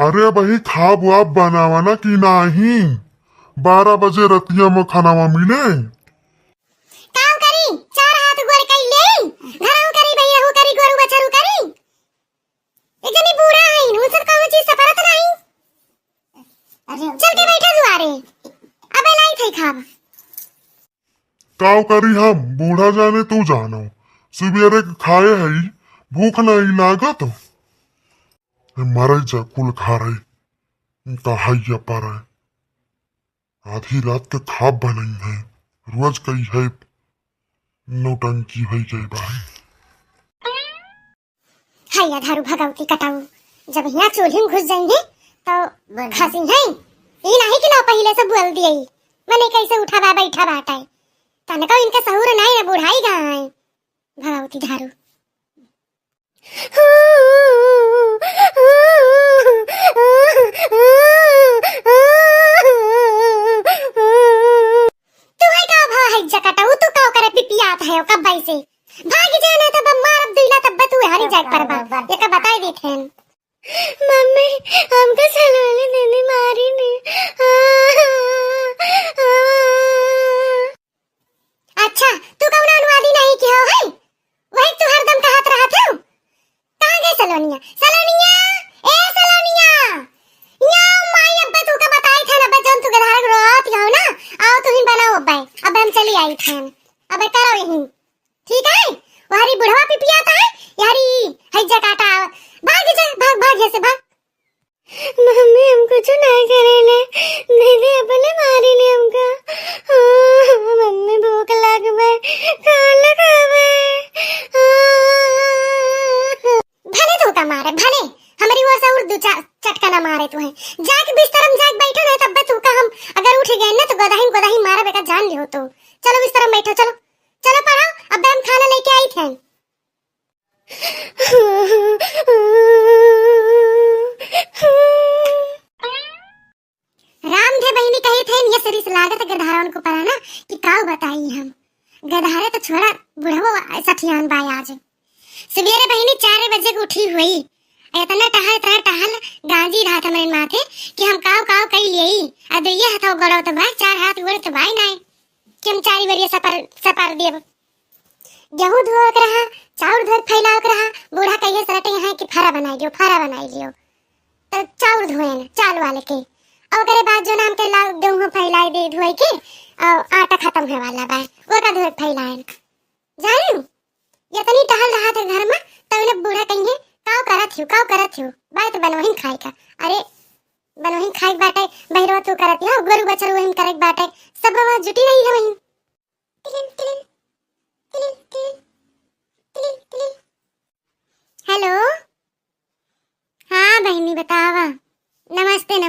अरे भाई खाब वाब बनावाना कि नाही 12 बजे रतिया में खानावा मिले। काम करी चार हाथ गोर कई ले घरऊ करी भई रहू करी गोरु बछरू करी एक जनी बूढ़ा है उनसे कौन चीज सफरत नहीं। अरे चल के बैठा दुआरे अबे लाई थई खाब काव करी हम बूढ़ा जाने तू जानो सुबेरे खाए है भूख नहीं लागत मर जा कुल खा रही कहा पर आधी रात के खाब बनाई है रोज कई है नौटंकी भई गई बाई। हैया धारू भगवती कटाऊ जब यहाँ चूल्हे में घुस जाएंगे तो खासी है ये नहीं कि ना पहले से बोल दिए मने कैसे उठा बा बैठा बाटा है तने को इनका सहूर नहीं है बुढ़ाई कहाँ है भगवती धारू है कब भाई से भाग जाना तब मार दिला तब तू हरी जाग पर बा ये का बताई दी थे मम्मी हमको सलोनी दीदी मारी ने अच्छा तू कौन अनुवादी नहीं किया है वही तू हरदम कहत रहा था कहां गई सलोनिया सलोनिया ए सलोनिया या माई अब तू का बताई था ना बचन तू गधार रोत जाओ ना आओ तू ही बनाओ अब हम चली आई थे अबे करो यही ठीक है वारी बुढ़वा पिपिया था यारी हैजा काटा भाग भाग से भाग मम्मी हमको जो नहीं करेले दीदी अपने मारी ले हमका मम्मी भूख लग गई खाना खावे भले तो का मारे भले हमारी वो से उर्दू चटका ना मारे तू है जाके बिस्तर में जाके बैठो ना तब तू का हम अगर उठ गए ना तो गदाही मारा बेटा जान लियो तो चलो बिस्तर में बैठो चलो चलो पढ़ो अब हम खाना लेके आई थे राम थे बहनी कही थे ये सरी से लागत गधारा उनको पड़ा ना कि काऊ बताई हम गधारे तो छोड़ा बुढ़वा सठियान बाई आज सवेरे बहनी 4 बजे को उठी हुई इतना टहल गांजी रहा था मेरे माथे कि हम काऊ कई लिए अब ये हथो गड़ो तो भाई 4 हाथ गोड़ तो भाई नहीं कि हम 4 बरिया सपर देव गेहूं धोक रहा चाउर धोक फैलाक रहा बूढ़ा कहिए सरटे यहाँ कि फरा बनाई लियो तो चाउर धोए न चाल वाले के और करे बाद जो नाम के लाल गेहूं फैलाई दे धोए के और आटा खत्म होने वाला बा वो का धोक फैलाए जानियो ये तनी टहल रहा था घर में तब ने बूढ़ा कहिए काव करत हियो बात बनवही खाई का अरे बनवही खाई बाटे बहिरो तू करत हो गोरु बछरू वही करत बाटे सब आवाज जुटी नहीं है वही हेलो हाँ बहनी बतावा नमस्ते